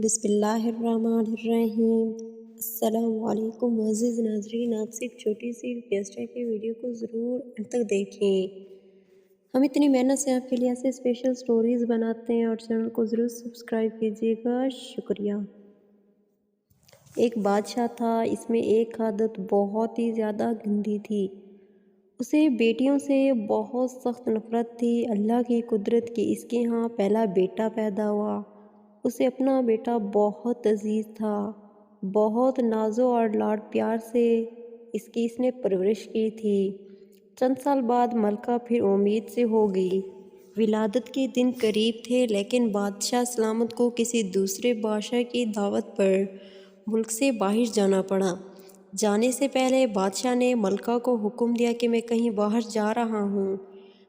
بسم اللہ الرحمن الرحیم۔ السلام علیکم معزز ناظرین، آپ سے ایک چھوٹی سی ریکویسٹ ہے کہ ویڈیو کو ضرور انت تک دیکھیں۔ ہم اتنی محنت سے آپ کے لیے ایسے اسپیشل سٹوریز بناتے ہیں اور چینل کو ضرور سبسکرائب کیجیے گا، شکریہ۔ ایک بادشاہ تھا، اس میں ایک عادت بہت ہی زیادہ گندی تھی۔ اسے بیٹیوں سے بہت سخت نفرت تھی۔ اللہ کی قدرت کی اس کے ہاں پہلا بیٹا پیدا ہوا۔ اسے اپنا بیٹا بہت عزیز تھا، بہت نازو اور لاڈ پیار سے اس نے پرورش کی تھی۔ چند سال بعد ملکہ پھر امید سے ہو گئی۔ ولادت کے دن قریب تھے، لیکن بادشاہ سلامت کو کسی دوسرے بادشاہ کی دعوت پر ملک سے باہر جانا پڑا۔ جانے سے پہلے بادشاہ نے ملکہ کو حکم دیا کہ میں کہیں باہر جا رہا ہوں۔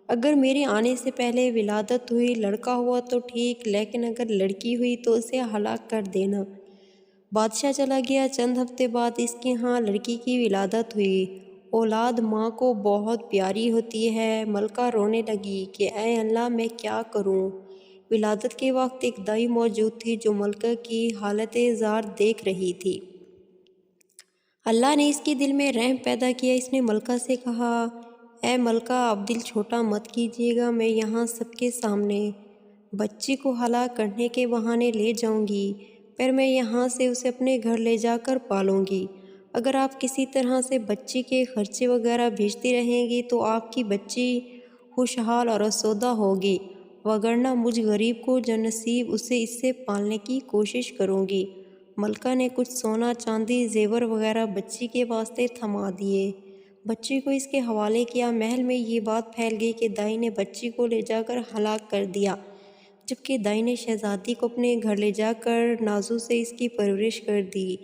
اگر میرے آنے سے پہلے ولادت ہوئی لڑکا ہوا تو ٹھیک، لیکن اگر لڑکی ہوئی تو اسے ہلاک کر دینا۔ بادشاہ چلا گیا۔ چند ہفتے بعد اس کے ہاں لڑکی کی ولادت ہوئی۔ اولاد ماں کو بہت پیاری ہوتی ہے۔ ملکہ رونے لگی کہ اے اللہ، میں کیا کروں؟ ولادت کے وقت ایک دائی موجود تھی جو ملکہ کی حالت زار دیکھ رہی تھی۔ اللہ نے اس کے دل میں رحم پیدا کیا۔ اس نے ملکہ سے کہا، اے ملکہ، آپ دل چھوٹا مت کیجیے گا، میں یہاں سب کے سامنے بچی کو ہلاک کرنے کے بہانے لے جاؤں گی، پھر میں یہاں سے اسے اپنے گھر لے جا کر پالوں گی۔ اگر آپ کسی طرح سے بچی کے خرچے وغیرہ بھیجتی رہیں گی تو آپ کی بچی خوشحال اور آسودہ ہوگی، وگرنہ مجھ غریب کو جو نصیب اسے اس سے پالنے کی کوشش کروں گی۔ ملکہ نے کچھ سونا چاندی زیور وغیرہ بچی کے واسطے تھما دیے۔ بچی کو اس کے حوالے کیا۔ محل میں یہ بات پھیل گئی کہ دائی نے بچی کو لے جا کر ہلاک کر دیا، جبکہ دائی نے شہزادی کو اپنے گھر لے جا کر نازو سے اس کی پرورش کر دی۔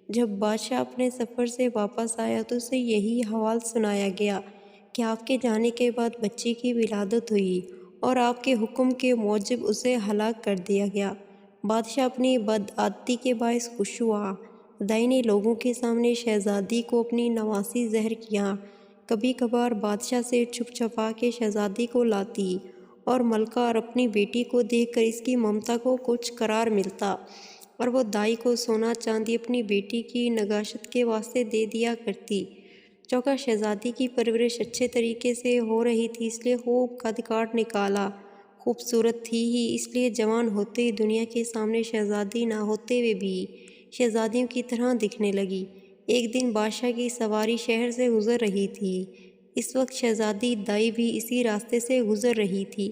جب بادشاہ اپنے سفر سے واپس آیا تو اسے یہی حوال سنایا گیا کہ آپ کے جانے کے بعد بچی کی ولادت ہوئی اور آپ کے حکم کے موجب اسے ہلاک کر دیا گیا۔ بادشاہ اپنی بدعادتی کے باعث خوش ہوا۔ دائی نے لوگوں کے سامنے شہزادی کو اپنی نواسی ظاہر کیا۔ کبھی کبھار بادشاہ سے چھپ چھپا کے شہزادی کو لاتی اور ملکہ اور اپنی بیٹی کو دیکھ کر اس کی ممتا کو کچھ قرار ملتا، اور وہ دائی کو سونا چاندی اپنی بیٹی کی نگہشت کے واسطے دے دیا کرتی۔ چونکہ شہزادی کی پرورش اچھے طریقے سے ہو رہی تھی، اس لیے خوب قد کاٹ نکالا۔ خوبصورت تھی ہی، اس لیے جوان ہوتے ہی دنیا کے سامنے شہزادی نہ ہوتے ہوئے بھی شہزادیوں کی طرح دکھنے لگی۔ ایک دن بادشاہ کی سواری شہر سے گزر رہی تھی۔ اس وقت شہزادی دائی بھی اسی راستے سے گزر رہی تھی۔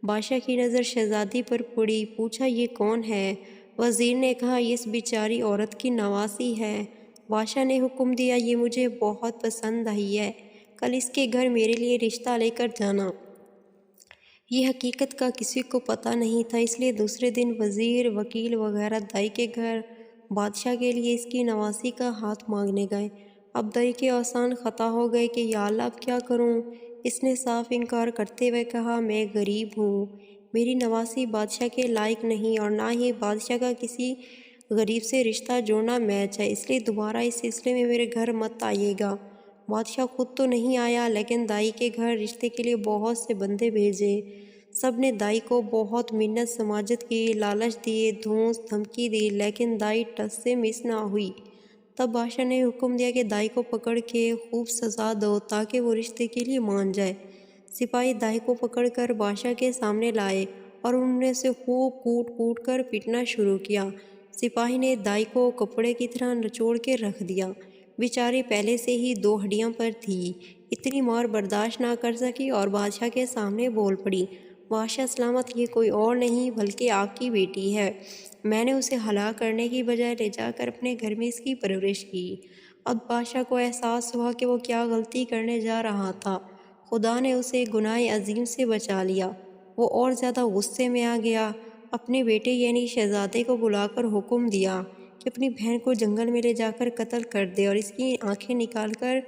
بادشاہ کی نظر شہزادی پر پڑی۔ پوچھا، یہ کون ہے؟ وزیر نے کہا، یہ اس بیچاری عورت کی نواسی ہے۔ بادشاہ نے حکم دیا، یہ مجھے بہت پسند آئی ہے، کل اس کے گھر میرے لیے رشتہ لے کر جانا۔ یہ حقیقت کا کسی کو پتہ نہیں تھا، اس لیے دوسرے دن وزیر، وکیل وغیرہ دائی کے گھر بادشاہ کے لیے اس کی نواسی کا ہاتھ مانگنے گئے۔ اب دائی کے آسان خطا ہو گئے کہ یا اللہ، اب کیا کروں؟ اس نے صاف انکار کرتے ہوئے کہا، میں غریب ہوں، میری نواسی بادشاہ کے لائق نہیں، اور نہ ہی بادشاہ کا کسی غریب سے رشتہ جوڑنا میچ ہے، اس لیے دوبارہ اس سلسلے میں میرے گھر مت آئیے گا۔ بادشاہ خود تو نہیں آیا، لیکن دائی کے گھر رشتے کے لیے بہت سے بندے بھیجے۔ سب نے دائی کو بہت منت سماجت کی، لالچ دیے، دھونس دھمکی دی، لیکن دائی ٹس سے مس نہ ہوئی۔ تب بادشاہ نے حکم دیا کہ دائی کو پکڑ کے خوب سزا دو تاکہ وہ رشتے کے لیے مان جائے۔ سپاہی دائی کو پکڑ کر بادشاہ کے سامنے لائے اور انہوں نے اسے خوب کوٹ کوٹ کر پیٹنا شروع کیا۔ سپاہی نے دائی کو کپڑے کی طرح نچوڑ کے رکھ دیا۔ بیچاری پہلے سے ہی دو ہڈیاں پر تھی، اتنی مار برداشت نہ کر سکی اور بادشاہ کے سامنے بول پڑی، بادشاہ سلامت، یہ کوئی اور نہیں بلکہ آپ کی بیٹی ہے۔ میں نے اسے ہلاک کرنے کی بجائے لے جا کر اپنے گھر میں اس کی پرورش کی۔ اب بادشاہ کو احساس ہوا کہ وہ کیا غلطی کرنے جا رہا تھا۔ خدا نے اسے گناہ عظیم سے بچا لیا۔ وہ اور زیادہ غصے میں آ گیا۔ اپنے بیٹے یعنی شہزادے کو بلا کر حکم دیا کہ اپنی بہن کو جنگل میں لے جا کر قتل کر دے اور اس کی آنکھیں نکال کر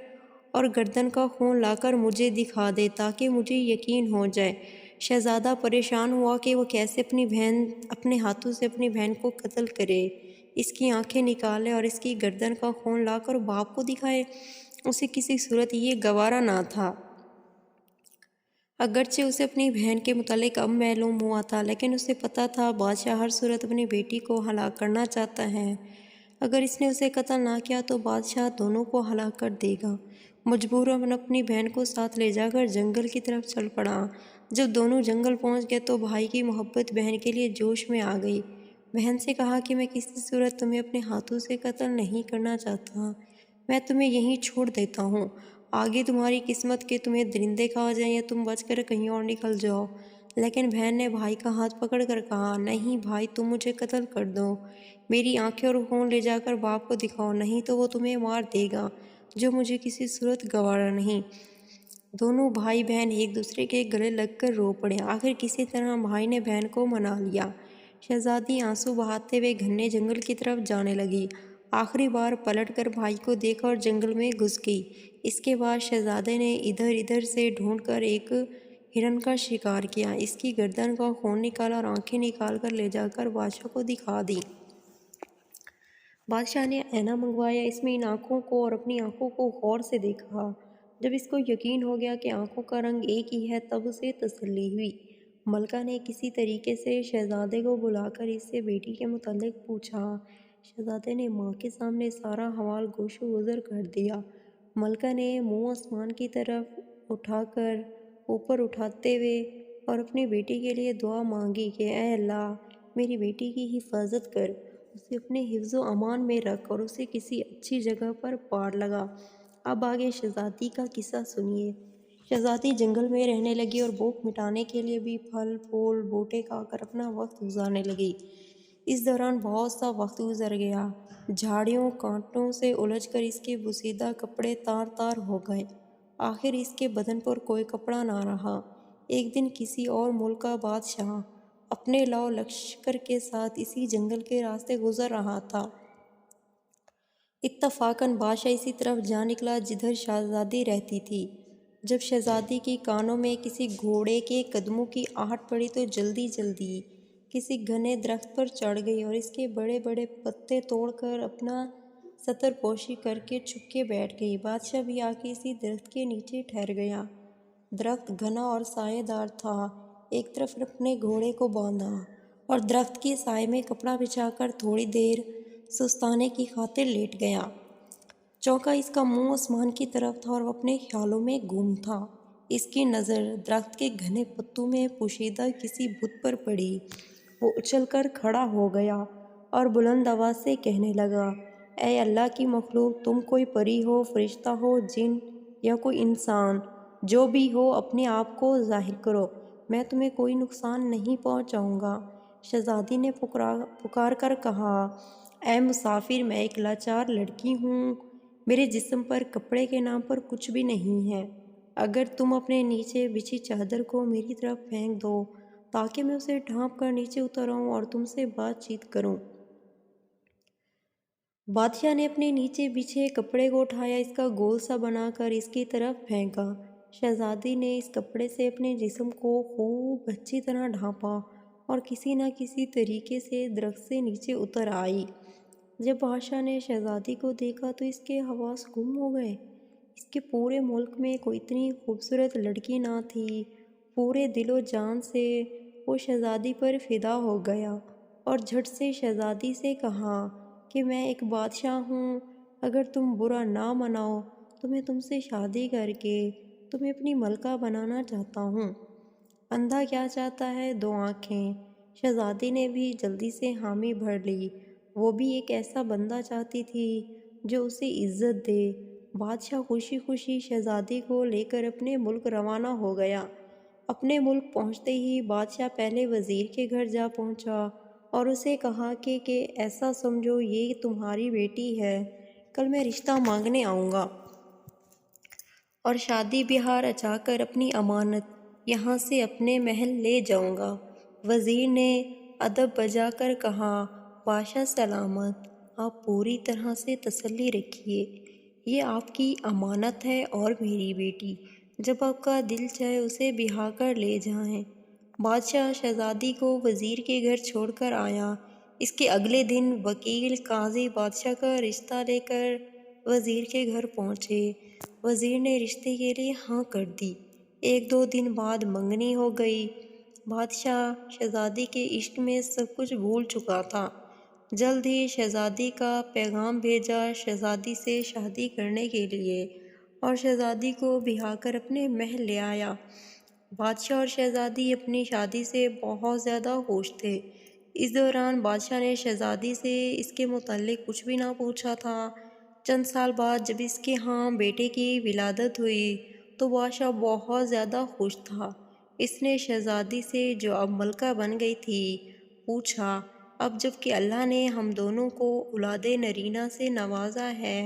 اور گردن کا خون لا کر مجھے دکھا دے تاکہ مجھے یقین ہو جائے۔ شہزادہ پریشان ہوا کہ وہ کیسے اپنے ہاتھوں سے اپنی بہن کو قتل کرے، اس کی آنکھیں نکالے اور اس کی گردن کا خون لا کر باپ کو دکھائے۔ اسے کسی صورت یہ گوارا نہ تھا۔ اگرچہ اسے اپنی بہن کے متعلق اب معلوم ہوا تھا، لیکن اسے پتہ تھا بادشاہ ہر صورت اپنی بیٹی کو ہلاک کرنا چاہتا ہے۔ اگر اس نے اسے قتل نہ کیا تو بادشاہ دونوں کو ہلاک کر دے گا۔ مجبوراً اپنی بہن کو ساتھ لے جا کر جنگل کی طرف چل پڑا۔ جب دونوں جنگل پہنچ گئے تو بھائی کی محبت بہن کے لیے جوش میں آ گئی۔ بہن سے کہا کہ میں کسی صورت تمہیں اپنے ہاتھوں سے قتل نہیں کرنا چاہتا، میں تمہیں یہیں چھوڑ دیتا ہوں، آگے تمہاری قسمت کہ تمہیں درندے کھا جائیں یا تم بچ کر کہیں اور نکل جاؤ۔ لیکن بہن نے بھائی کا ہاتھ پکڑ کر کہا، نہیں بھائی، تم مجھے قتل کر دو، میری آنکھیں اور خون لے جا کر باپ کو دکھاؤ، نہیں تو وہ تمہیں مار دے گا، جو مجھے کسی صورت گوارا نہیں۔ دونوں بھائی بہن ایک دوسرے کے گلے لگ کر رو پڑے۔ آخر کسی طرح بھائی نے بہن کو منا لیا۔ شہزادی آنسو بہاتے ہوئے گھنے جنگل کی طرف جانے لگی۔ آخری بار پلٹ کر بھائی کو دیکھا اور جنگل میں گھس گئی۔ اس کے بعد شہزادے نے ادھر ادھر سے ڈھونڈ کر ایک ہرن کا شکار کیا، اس کی گردن کا خون نکالا اور آنکھیں نکال کر لے جا کر بادشاہ کو دکھا دی۔ بادشاہ نے آئینہ منگوایا، اس میں ان آنکھوں کو اور اپنی آنکھوں کو غور سے دیکھا۔ جب اس کو یقین ہو گیا کہ آنکھوں کا رنگ ایک ہی ہے تب اسے تسلی ہوئی۔ ملکہ نے کسی طریقے سے شہزادے کو بلا کر اس سے بیٹی کے متعلق پوچھا۔ شہزادے نے ماں کے سامنے سارا حوال گوش و گزر کر دیا۔ ملکہ نے منہ آسمان کی طرف اٹھا کر اوپر اٹھاتے ہوئے اور اپنی بیٹی کے لیے دعا مانگی کہ اے اللہ، میری بیٹی کی حفاظت کر، اسے اپنے حفظ و امان میں رکھ اور اسے کسی اچھی جگہ پر پار لگا۔ اب آگے شہزادی کا قصہ سنیے۔ شہزادی جنگل میں رہنے لگی اور بھوک مٹانے کے لیے بھی پھل پھول بوٹے کھا کر اپنا وقت گزارنے لگی۔ اس دوران بہت سا وقت گزر گیا۔ جھاڑیوں کانٹوں سے الجھ کر اس کے بوسیدہ کپڑے تار تار ہو گئے۔ آخر اس کے بدن پر کوئی کپڑا نہ رہا۔ ایک دن کسی اور ملک کا بادشاہ اپنے لاؤ لشکر کے ساتھ اسی جنگل کے راستے گزر رہا تھا۔ اتفاقاً بادشاہ اسی طرف جا نکلا جدھر شہزادی رہتی تھی۔ جب شہزادی کی کانوں میں کسی گھوڑے کے قدموں کی آہٹ پڑی تو جلدی جلدی کسی گھنے درخت پر چڑھ گئی اور اس کے بڑے بڑے پتے توڑ کر اپنا ستر پوشی کر کے چھپ کے بیٹھ گئی۔ بادشاہ بھی آ کے اسی درخت کے نیچے ٹھہر گیا۔ درخت گھنا اور سایہ دار تھا۔ ایک طرف اپنے گھوڑے کو باندھا اور درخت کے سائے میں کپڑا بچھا کر تھوڑی دیر سستانے کی خاطر لیٹ گیا۔ چونکہ اس کا منہ آسمان کی طرف تھا اور وہ اپنے خیالوں میں گم تھا۔ اس کی نظر درخت کے گھنے پتوں میں پوشیدہ کسی بت پر پڑی۔ وہ اچھل کر کھڑا ہو گیا اور بلند آواز سے کہنے لگا، اے اللہ کی مخلوق، تم کوئی پری ہو، فرشتہ ہو، جن یا کوئی انسان، جو بھی ہو اپنے آپ کو ظاہر کرو، میں تمہیں کوئی نقصان نہیں پہنچاؤں گا۔ شہزادی نے پکار کر کہا، اے مسافر، میں ایک لاچار لڑکی ہوں، میرے جسم پر کپڑے کے نام پر کچھ بھی نہیں ہے، اگر تم اپنے نیچے بچھی چادر کو میری طرف پھینک دو تاکہ میں اسے ڈھانپ کر نیچے اتر آؤں اور تم سے بات چیت کروں۔ بادشاہ نے اپنے نیچے بچھے کپڑے کو اٹھایا، اس کا گول سا بنا کر اس کی طرف پھینکا۔ شہزادی نے اس کپڑے سے اپنے جسم کو خوب اچھی طرح ڈھانپا اور کسی نہ کسی طریقے سے درخت سے نیچے اتر آئی۔ جب بادشاہ نے شہزادی کو دیکھا تو اس کے حواس گم ہو گئے۔ اس کے پورے ملک میں کوئی اتنی خوبصورت لڑکی نہ تھی۔ پورے دل و جان سے وہ شہزادی پر فدا ہو گیا اور جھٹ سے شہزادی سے کہا کہ میں ایک بادشاہ ہوں، اگر تم برا نہ مناؤ تو میں تم سے شادی کر کے تمہیں اپنی ملکہ بنانا چاہتا ہوں۔ اندھا کیا چاہتا ہے، دو آنکھیں۔ شہزادی نے بھی جلدی سے حامی بھر لی۔ وہ بھی ایک ایسا بندہ چاہتی تھی جو اسے عزت دے۔ بادشاہ خوشی خوشی شہزادی کو لے کر اپنے ملک روانہ ہو گیا۔ اپنے ملک پہنچتے ہی بادشاہ پہلے وزیر کے گھر جا پہنچا اور اسے کہا کہ ایسا سمجھو یہ تمہاری بیٹی ہے، کل میں رشتہ مانگنے آؤں گا اور شادی بیاہ رچا کر اپنی امانت یہاں سے اپنے محل لے جاؤں گا۔ وزیر نے ادب بجا کر کہا، بادشاہ سلامت، آپ پوری طرح سے تسلی رکھیے، یہ آپ کی امانت ہے اور میری بیٹی، جب آپ کا دل چاہے اسے بیاہ کر لے جائیں۔ بادشاہ شہزادی کو وزیر کے گھر چھوڑ کر آیا۔ اس کے اگلے دن وکیل قاضی بادشاہ کا رشتہ لے کر وزیر کے گھر پہنچے۔ وزیر نے رشتے کے لیے ہاں کر دی۔ ایک دو دن بعد منگنی ہو گئی۔ بادشاہ شہزادی کے عشق میں سب کچھ بھول چکا تھا۔ جلد ہی شہزادی کا پیغام بھیجا شہزادی سے شادی کرنے کے لیے، اور شہزادی کو بہا کر اپنے محل لے آیا۔ بادشاہ اور شہزادی اپنی شادی سے بہت زیادہ خوش تھے۔ اس دوران بادشاہ نے شہزادی سے اس کے متعلق کچھ بھی نہ پوچھا تھا۔ چند سال بعد جب اس کے ہاں بیٹے کی ولادت ہوئی تو بادشاہ بہت زیادہ خوش تھا۔ اس نے شہزادی سے جو اب ملکہ بن گئی تھی پوچھا، اب جب کہ اللہ نے ہم دونوں کو اولاد نرینہ سے نوازا ہے،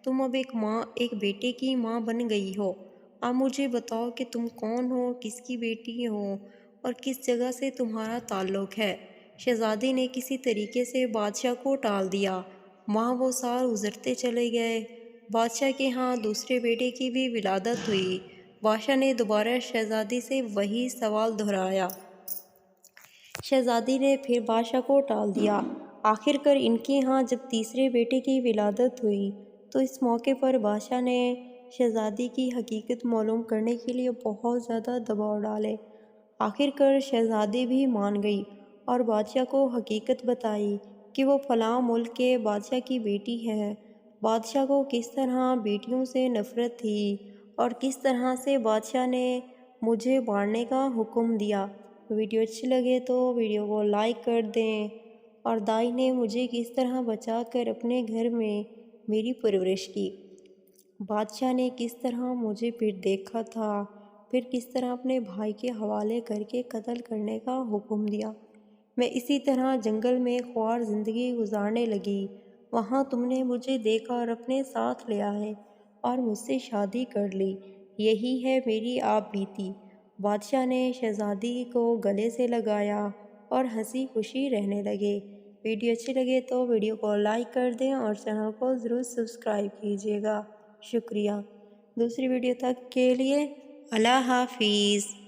تم اب ایک بیٹے کی ماں بن گئی ہو، اب مجھے بتاؤ کہ تم کون ہو، کس کی بیٹی ہو اور کس جگہ سے تمہارا تعلق ہے۔ شہزادی نے کسی طریقے سے بادشاہ کو ٹال دیا۔ ماہ وہ سال گزرتے چلے گئے۔ بادشاہ کے ہاں دوسرے بیٹے کی بھی ولادت ہوئی۔ بادشاہ نے دوبارہ شہزادی سے وہی سوال دہرایا۔ شہزادی نے پھر بادشاہ کو ٹال دیا۔ آخر کار ان کے ہاں جب تیسرے بیٹے کی ولادت ہوئی تو اس موقع پر بادشاہ نے شہزادی کی حقیقت معلوم کرنے کے لیے بہت زیادہ دباؤ ڈالے۔ آخر کار شہزادی بھی مان گئی اور بادشاہ کو حقیقت بتائی کہ وہ فلاں ملک کے بادشاہ کی بیٹی ہے۔ بادشاہ کو کس طرح بیٹیوں سے نفرت تھی اور کس طرح سے بادشاہ نے مجھے مارنے کا حکم دیا۔ ویڈیو اچھی لگے تو ویڈیو کو لائک کر دیں، اور دائی نے مجھے کس طرح بچا کر اپنے گھر میں میری پرورش کی۔ بادشاہ نے کس طرح مجھے پھر دیکھا تھا، پھر کس طرح اپنے بھائی کے حوالے کر کے قتل کرنے کا حکم دیا۔ میں اسی طرح جنگل میں خوار زندگی گزارنے لگی۔ وہاں تم نے مجھے دیکھا اور اپنے ساتھ لے آئے اور مجھ سے شادی کر لی۔ یہی ہے میری آپ بیتی۔ بادشاہ نے شہزادی کو گلے سے لگایا اور ہنسی خوشی رہنے لگے۔ ویڈیو اچھی لگے تو ویڈیو کو لائک کر دیں اور چینل کو ضرور سبسکرائب کیجیے گا۔ شکریہ۔ دوسری ویڈیو تک کے لیے اللہ حافظ۔